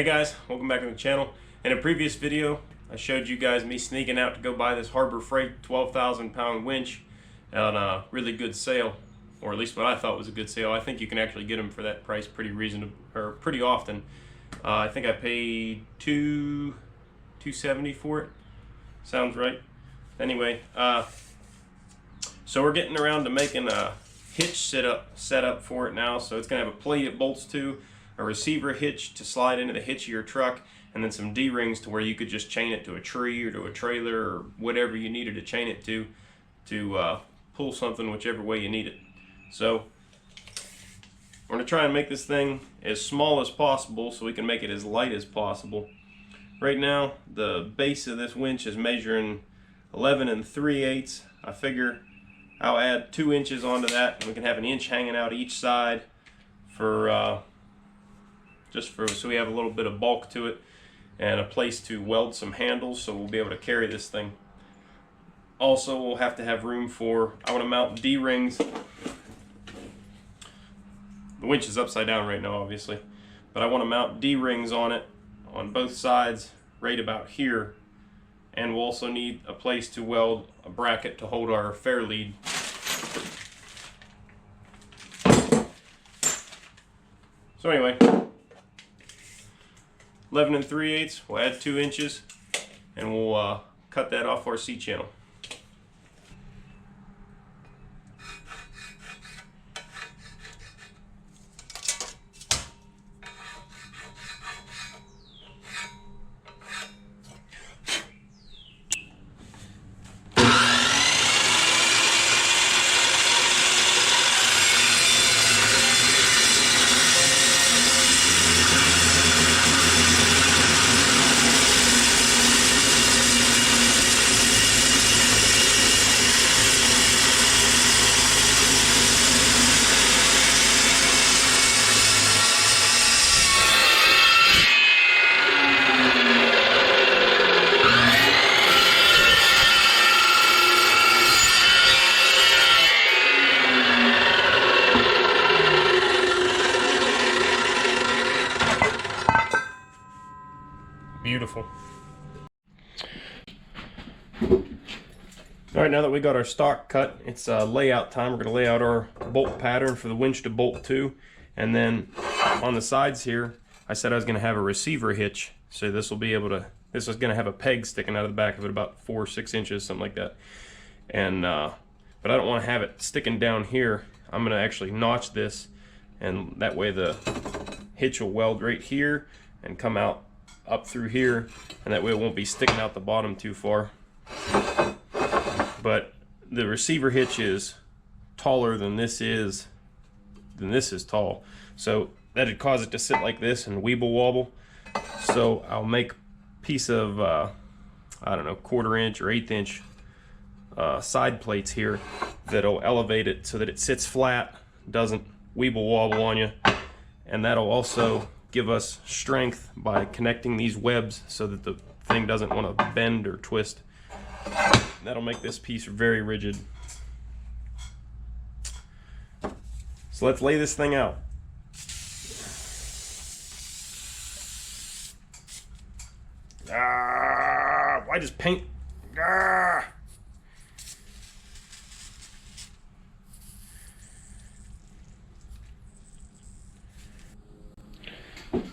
Hey guys, welcome back to the channel. In a previous video, I showed you guys me sneaking out to go buy this Harbor Freight 12,000 pound winch on a really good sale, or at least what I thought was a good sale. I think you can actually get them for that price pretty reasonable, or pretty often. I think I paid $270 for it. Sounds right. Anyway, so we're getting around to making a hitch setup for it now. So it's gonna have a plate it bolts to, a receiver hitch to slide into the hitch of your truck, and then some D-rings to where you could just chain it to a tree or to a trailer or whatever you needed to chain it to pull something whichever way you need it. So we're going to try and make this thing as small as possible so we can make it as light as possible. Right now the base of this winch is measuring 11 3/8. I figure I'll add 2 inches onto that, and we can have an inch hanging out each side for so we have a little bit of bulk to it and a place to weld some handles so we'll be able to carry this thing. Also, we'll have to have room for, I want to mount D-rings. The winch is upside down right now obviously, but I want to mount D-rings on it on both sides right about here, and we'll also need a place to weld a bracket to hold our Fairlead. So anyway, 11 3/8, we'll add 2 inches and we'll cut that off our C-channel. Beautiful. Alright, now that we got our stock cut, it's layout time. We're going to lay out our bolt pattern for the winch to bolt to, and then on the sides here I said I was going to have a receiver hitch, so this is going to have a peg sticking out of the back of it about 4 or 6 inches, something like that. And but I don't want to have it sticking down here. I'm going to actually notch this, and that way the hitch will weld right here and come out up through here, and that way it won't be sticking out the bottom too far. But the receiver hitch is taller than this is tall, so that'd cause it to sit like this and weeble wobble. So I'll make a piece of I don't know, 1/4 inch or 1/8 inch side plates here that'll elevate it so that it sits flat, doesn't weeble wobble on you, and that'll also give us strength by connecting these webs so that the thing doesn't want to bend or twist. That'll make this piece very rigid. So let's lay this thing out. Why does paint?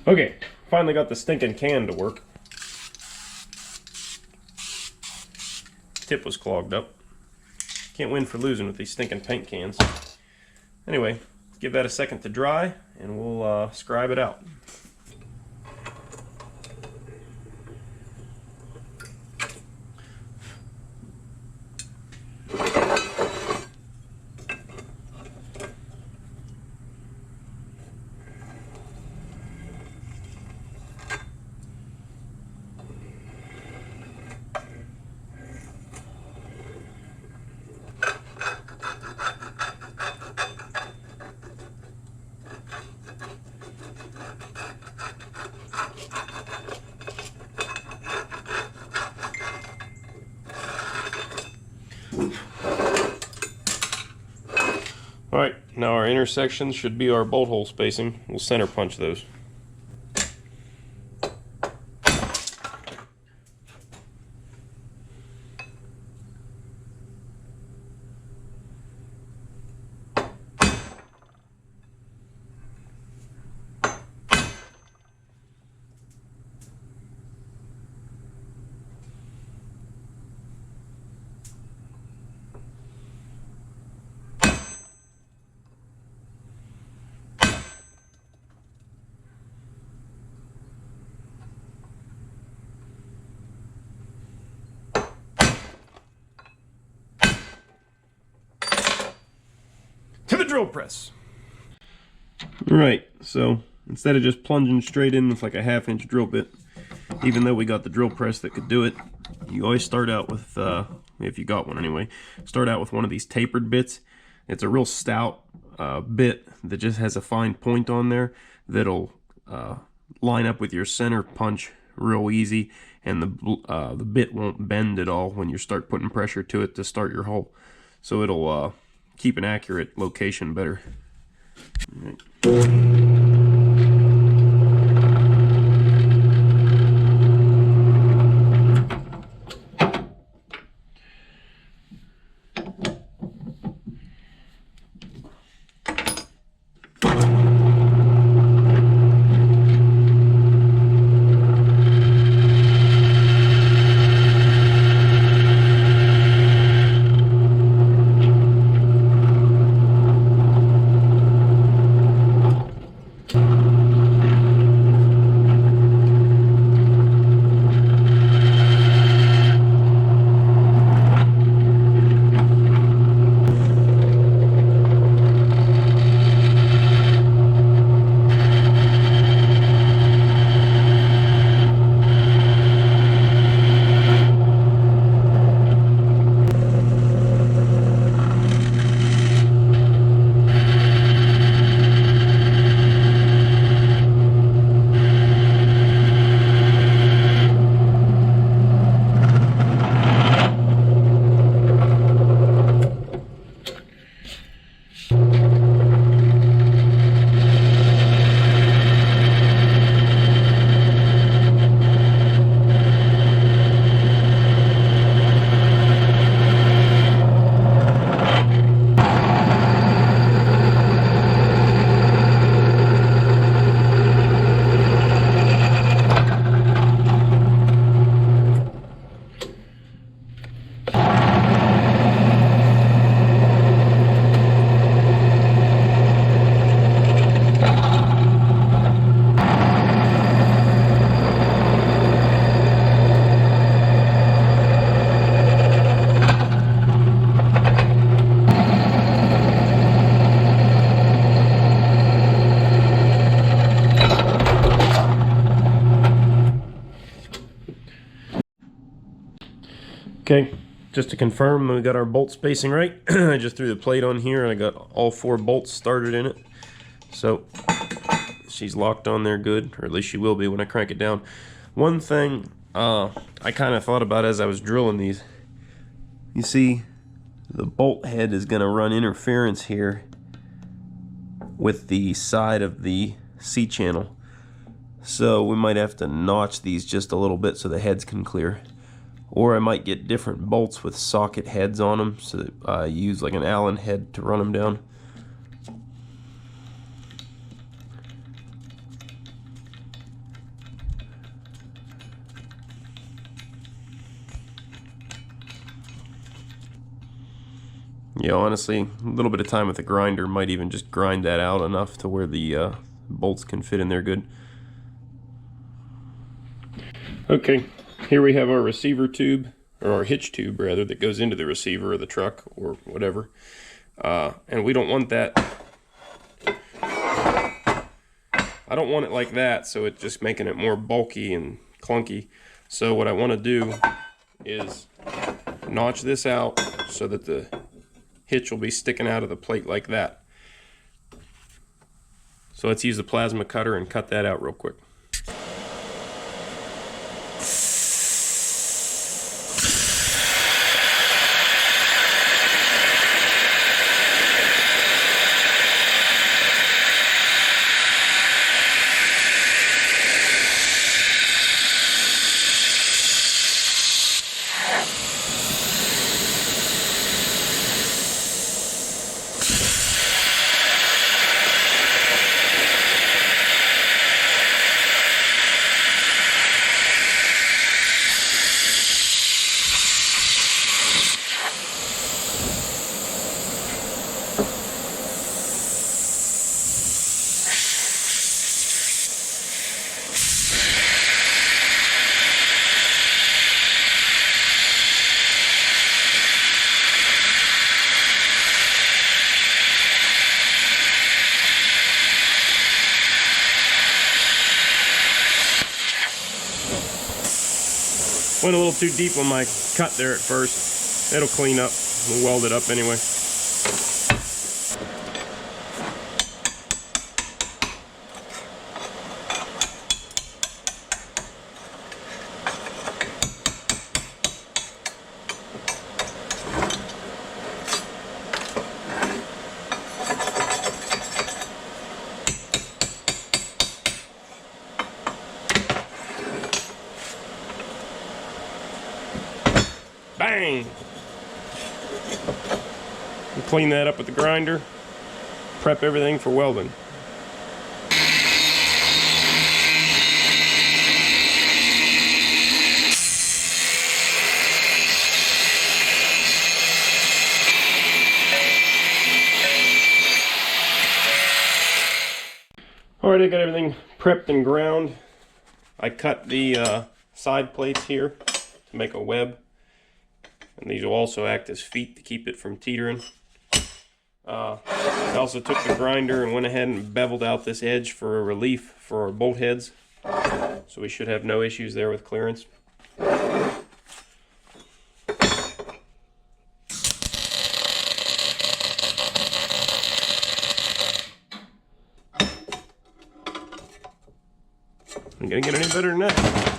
Okay, finally got the stinking can to work. Tip was clogged up. Can't win for losing with these stinking paint cans. Anyway, give that a second to dry and we'll scribe it out. Alright, now our intersections should be our bolt hole spacing. We'll center punch those. drill press. Alright, so instead of just plunging straight in with like a 1/2 inch drill bit, even though we got the drill press that could do it, you always start out with, if you got one anyway, start out with one of these tapered bits. It's a real stout bit that just has a fine point on there that'll line up with your center punch real easy, and the bit won't bend at all when you start putting pressure to it to start your hole. So it'll keep an accurate location better. All right. Okay, just to confirm we got our bolt spacing right, I just threw the plate on here and I got all 4 bolts started in it. So she's locked on there good, or at least she will be when I crank it down. One thing I kind of thought about as I was drilling these, you see the bolt head is going to run interference here with the side of the C-channel. So we might have to notch these just a little bit so the heads can clear. Or I might get different bolts with socket heads on them, so that I use like an Allen head to run them down. Yeah, honestly, a little bit of time with the grinder might even just grind that out enough to where the bolts can fit in there good. Okay, here we have our receiver tube, or our hitch tube rather, that goes into the receiver of the truck or whatever. And we don't want that. I don't want it like that, so it's just making it more bulky and clunky. So what I want to do is notch this out so that the hitch will be sticking out of the plate like that. So let's use the plasma cutter and cut that out real quick. Went a little too deep on my cut there at first. It'll clean up. We'll weld it up anyway. Bang! And clean that up with the grinder. Prep everything for welding. Alright, I got everything prepped and ground. I cut the side plates here to make a web. And these will also act as feet to keep it from teetering. I also took the grinder and went ahead and beveled out this edge for a relief for our bolt heads. So we should have no issues there with clearance. I'm gonna get any better than that.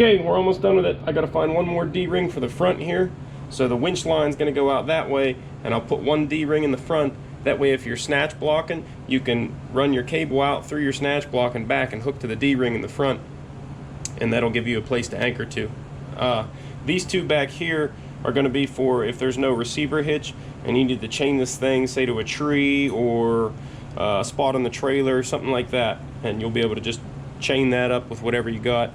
Okay, we're almost done with it. I gotta find one more D-ring for the front here. So the winch line's gonna go out that way, and I'll put one D-ring in the front. That way if you're snatch blocking, you can run your cable out through your snatch block and back and hook to the D-ring in the front, and that'll give you a place to anchor to. These two back here are gonna be for if there's no receiver hitch and you need to chain this thing, say to a tree or a spot on the trailer, something like that, and you'll be able to just chain that up with whatever you got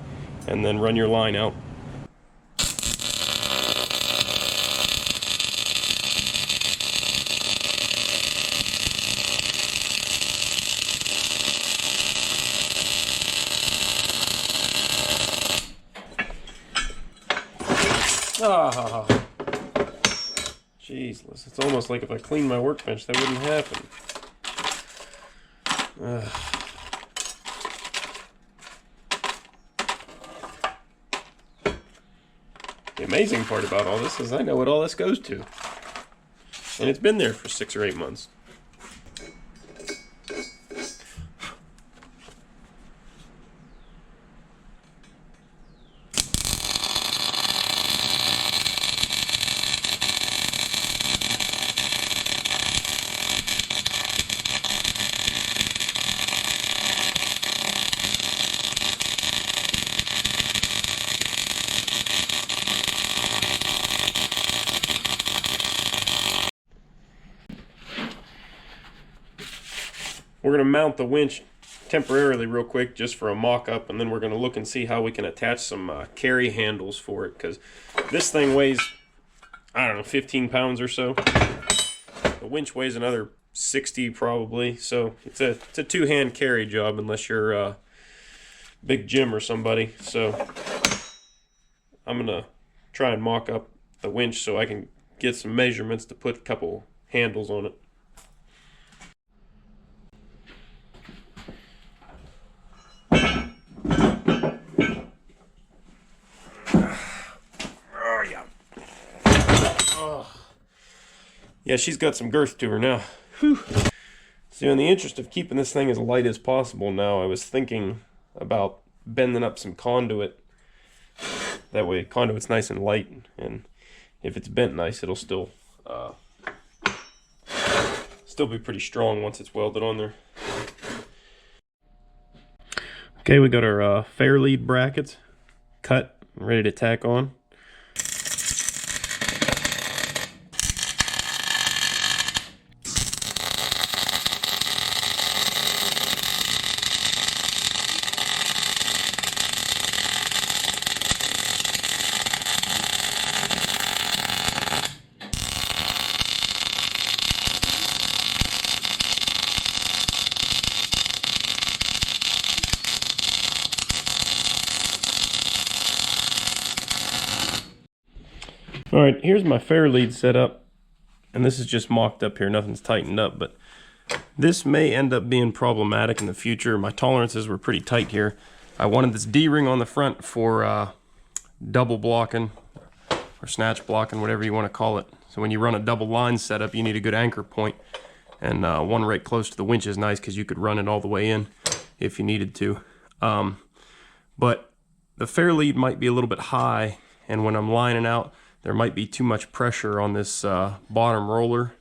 and then run your line out. Ah, jeez, it's almost like if I cleaned my workbench that wouldn't happen. The amazing part about all this is I know what all this goes to. And it's been there for 6 or 8 months. We're going to mount the winch temporarily real quick just for a mock-up, and then we're going to look and see how we can attach some carry handles for it, because this thing weighs, I don't know, 15 pounds or so. The winch weighs another 60 probably, so it's a two-hand carry job unless you're Big Jim or somebody. So I'm going to try and mock up the winch so I can get some measurements to put a couple handles on it. Yeah, she's got some girth to her now. Whew. So in the interest of keeping this thing as light as possible now, I was thinking about bending up some conduit. That way conduit's nice and light, and if it's bent nice, it'll still be pretty strong once it's welded on there. Okay, we got our Fairlead brackets cut and ready to tack on. Alright, here's my Fairlead set up, and this is just mocked up here, nothing's tightened up, but this may end up being problematic in the future. My tolerances were pretty tight here. I wanted this D-ring on the front for double blocking, or snatch blocking, whatever you want to call it. So when you run a double line setup, you need a good anchor point, and one right close to the winch is nice because you could run it all the way in if you needed to. But the Fairlead might be a little bit high, and when I'm lining out, there might be too much pressure on this bottom roller.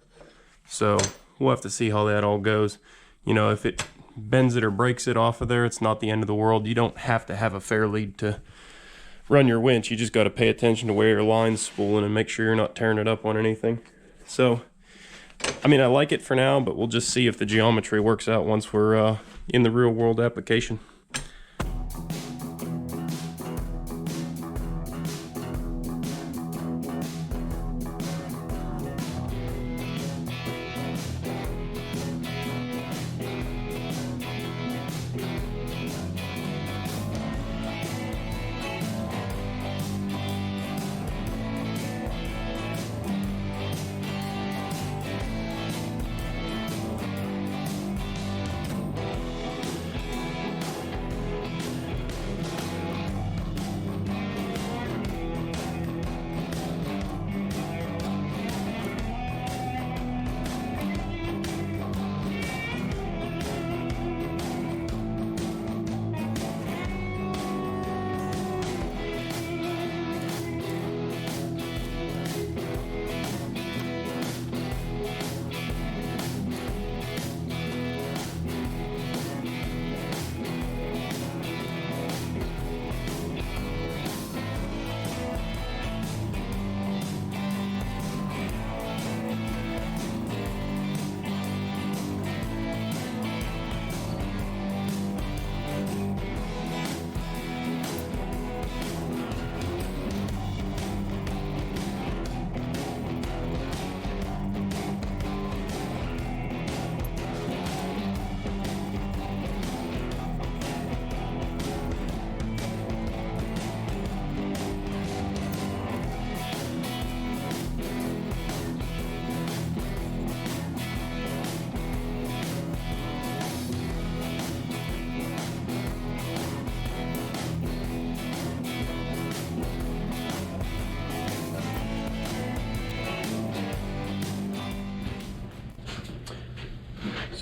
So we'll have to see how that all goes. You know, if it bends it or breaks it off of there, it's not the end of the world. You don't have to have a Fairlead to run your winch. You just got to pay attention to where your line's spooling and make sure you're not tearing it up on anything. So, I mean, I like it for now, but we'll just see if the geometry works out once we're in the real world application.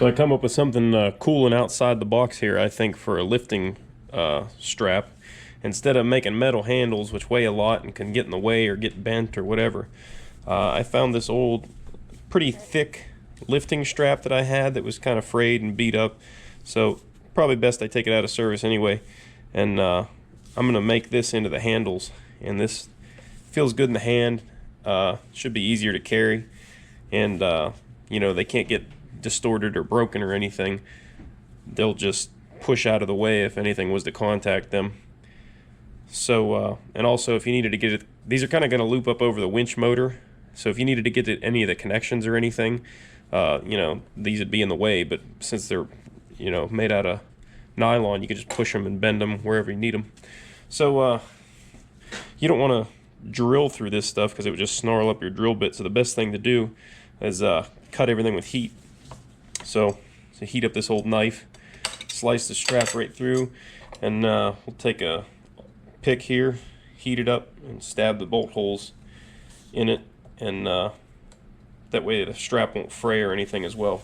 So I come up with something cool and outside the box here, I think, for a lifting strap. Instead of making metal handles, which weigh a lot and can get in the way or get bent or whatever, I found this old, pretty thick lifting strap that I had that was kind of frayed and beat up. So probably best I take it out of service anyway. And I'm going to make this into the handles. And this feels good in the hand. Should be easier to carry. And, you know, they can't get distorted or broken or anything. They'll just push out of the way if anything was to contact them. So, and also if you needed to get it, these are kind of going to loop up over the winch motor. So if you needed to get to any of the connections or anything, you know, these would be in the way. But since they're, you know, made out of nylon, you can just push them and bend them wherever you need them. So you don't want to drill through this stuff because it would just snarl up your drill bit. So the best thing to do is cut everything with heat. So heat up this old knife, slice the strap right through, and we'll take a pick here, heat it up, and stab the bolt holes in it, and that way the strap won't fray or anything as well.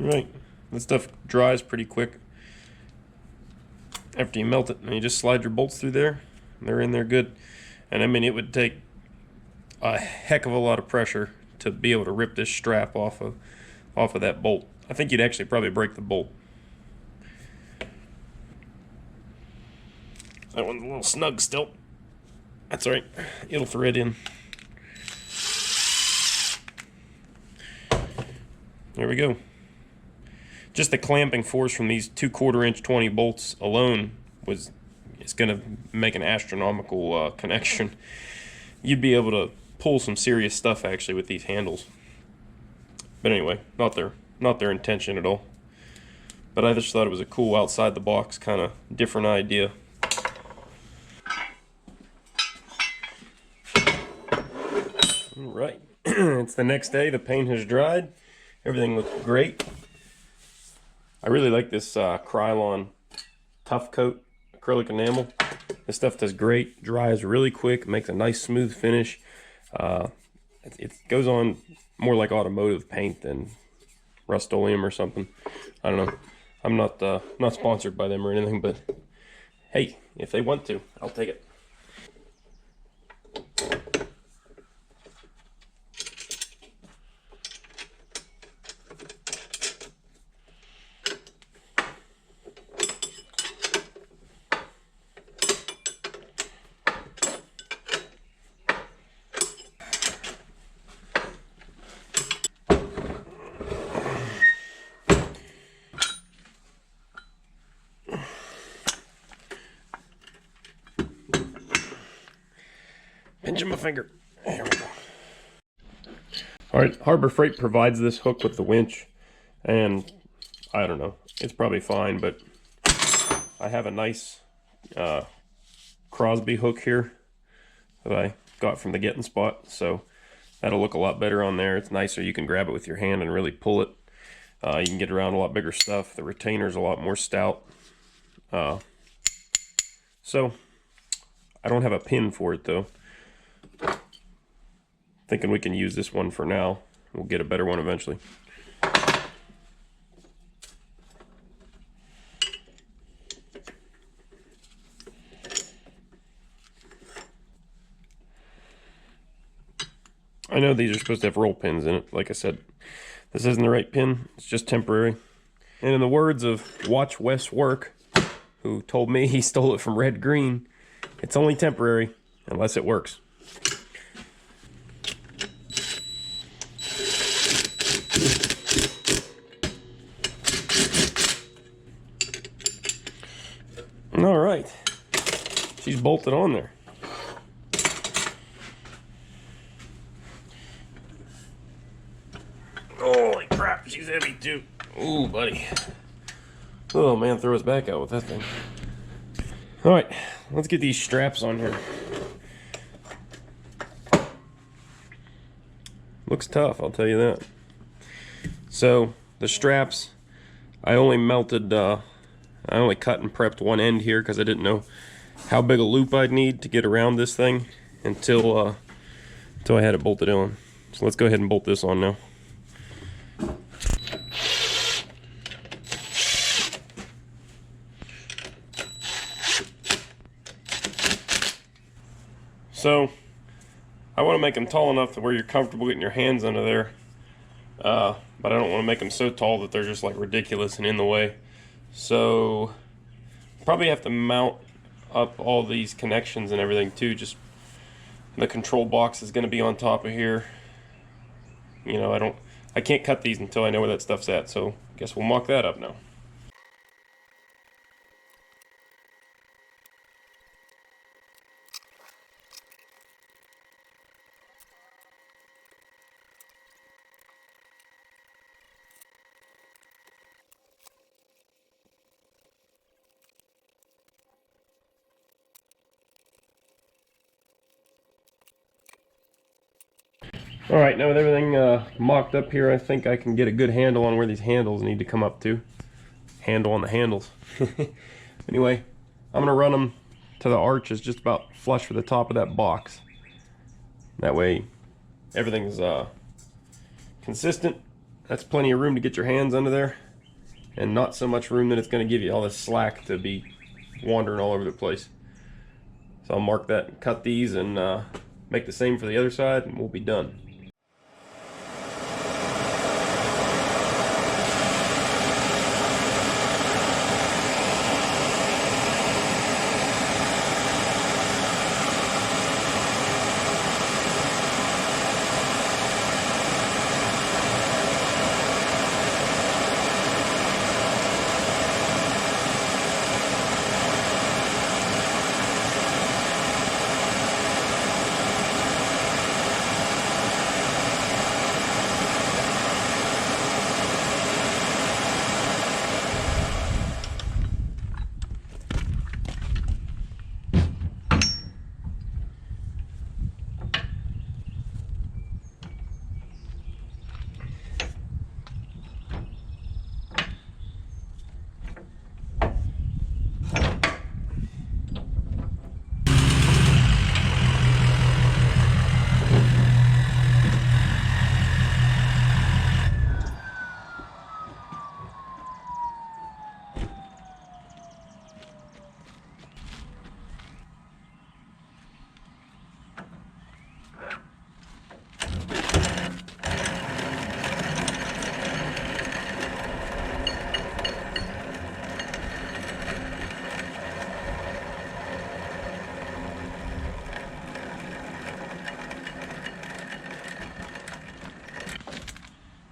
Alright, this stuff dries pretty quick after you melt it, and you just slide your bolts through there, and they're in there good. And I mean, it would take a heck of a lot of pressure to be able to rip this strap off of that bolt. I think you'd actually probably break the bolt. That one's a little snug still. That's alright, it'll thread in. There we go. Just the clamping force from these 2/4 inch 20 bolts alone is going to make an astronomical connection. You'd be able to pull some serious stuff actually with these handles. But anyway, not their intention at all. But I just thought it was a cool outside the box kind of different idea. All right, it's the next day. The paint has dried. Everything looks great. I really like this Krylon Tough Coat acrylic enamel. This stuff does great, dries really quick, makes a nice smooth finish. It goes on more like automotive paint than Rust-Oleum or something. I don't know. I'm not sponsored by them or anything, but hey, if they want to, I'll take it. Pinching my finger. There we go. Alright, Harbor Freight provides this hook with the winch, and I don't know, it's probably fine, but I have a nice Crosby hook here that I got from the Getting Spot, so that'll look a lot better on there. It's nicer, you can grab it with your hand and really pull it. You can get around a lot bigger stuff. The retainer's a lot more stout. So, I don't have a pin for it though. Thinking we can use this one for now. We'll get a better one eventually. I know these are supposed to have roll pins in it. Like I said, this isn't the right pin. It's just temporary. And in the words of Watch Wes work, who told me he stole it from Red Green, It's only temporary unless it works. All right, she's bolted on there. Holy crap, she's heavy too. Ooh, buddy. Oh man, throw us back out with that thing. All right, let's get these straps on here. Looks tough, I'll tell you that. So the straps, I only melted, I only cut and prepped one end here because I didn't know how big a loop I'd need to get around this thing until I had it bolted on. So let's go ahead and bolt this on now. So I want to make them tall enough to where you're comfortable getting your hands under there, but I don't want to make them so tall that they're just like ridiculous and in the way. So probably have to mount up all these connections and everything too. Just the control box is going to be on top of here. You know, I can't cut these until I know where that stuff's at, so I guess we'll mock that up now. Alright, now with everything mocked up here, I think I can get a good handle on where these handles need to come up to. Handle on the handles. Anyway, I'm going to run them to the arches just about flush with the top of that box. That way everything's consistent. That's plenty of room to get your hands under there, and not so much room that it's going to give you all this slack to be wandering all over the place. So I'll mark that and cut these and make the same for the other side, and we'll be done.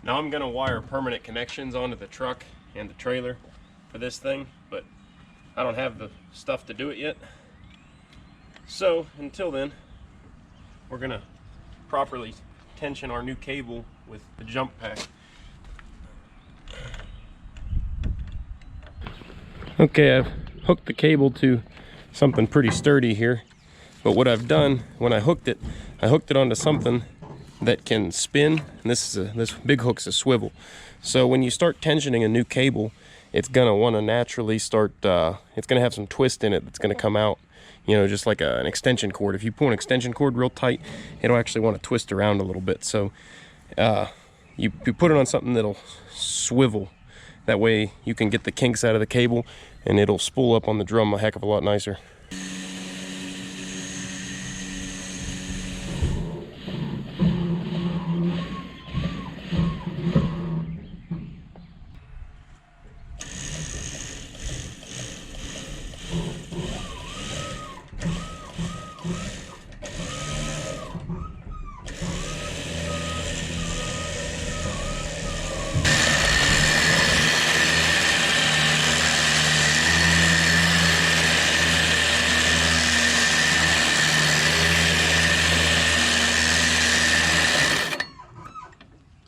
Now I'm going to wire permanent connections onto the truck and the trailer for this thing, but I don't have the stuff to do it yet. So until then, we're going to properly tension our new cable with the jump pack. Okay, I've hooked the cable to something pretty sturdy here, but what I've done when I hooked it onto something that can spin, and this big hook's a swivel. So when you start tensioning a new cable, it's gonna want to naturally start, it's gonna have some twist in it that's gonna come out, you know, just like an extension cord. If you pull an extension cord real tight, it'll actually want to twist around a little bit. So you put it on something that'll swivel. That way you can get the kinks out of the cable and it'll spool up on the drum a heck of a lot nicer.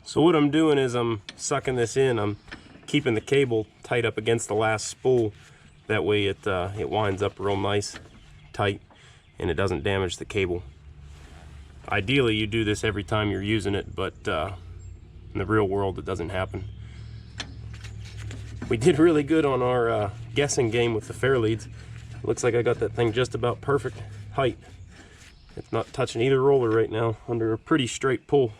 So what I'm doing is I'm sucking this in. I'm keeping the cable tight up against the last spool. That way it winds up real nice, tight, and it doesn't damage the cable. Ideally, you do this every time you're using it, but in the real world, it doesn't happen. We did really good on our guessing game with the Fairleads. Looks like I got that thing just about perfect height. It's not touching either roller right now under a pretty straight pull.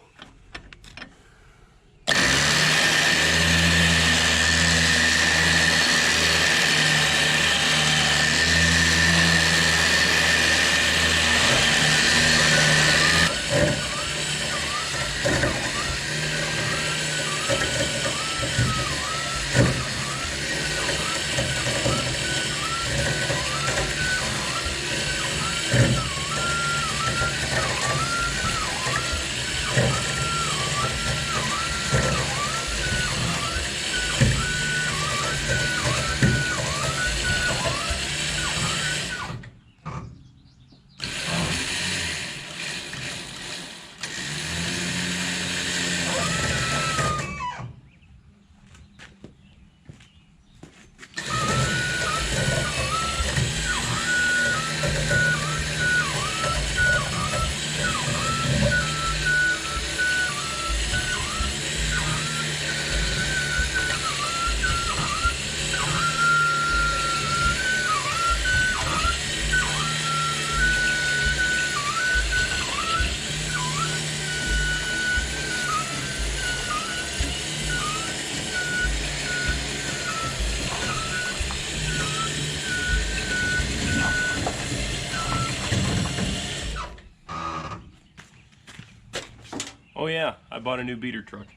Oh yeah, I bought a new beater truck.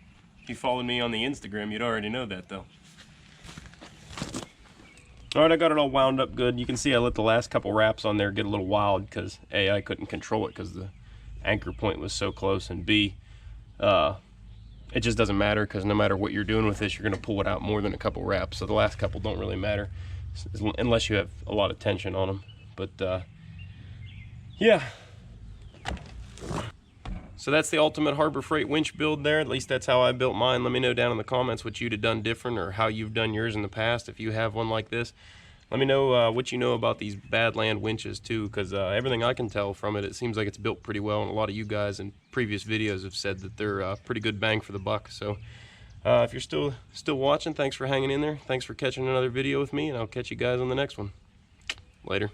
If you followed me on the Instagram, you'd already know that though. Alright, I got it all wound up good. You can see I let the last couple wraps on there get a little wild because A, I couldn't control it because the anchor point was so close, and B, it just doesn't matter because no matter what you're doing with this, you're going to pull it out more than a couple wraps. So the last couple don't really matter unless you have a lot of tension on them. But yeah. So that's the ultimate Harbor Freight winch build there. At least that's how I built mine. Let me know down in the comments what you'd have done different or how you've done yours in the past if you have one like this. Let me know what you know about these Badland winches too, because everything I can tell from it, it seems like it's built pretty well, and a lot of you guys in previous videos have said that they're pretty good bang for the buck. So if you're still watching, thanks for hanging in there. Thanks for catching another video with me, and I'll catch you guys on the next one. Later.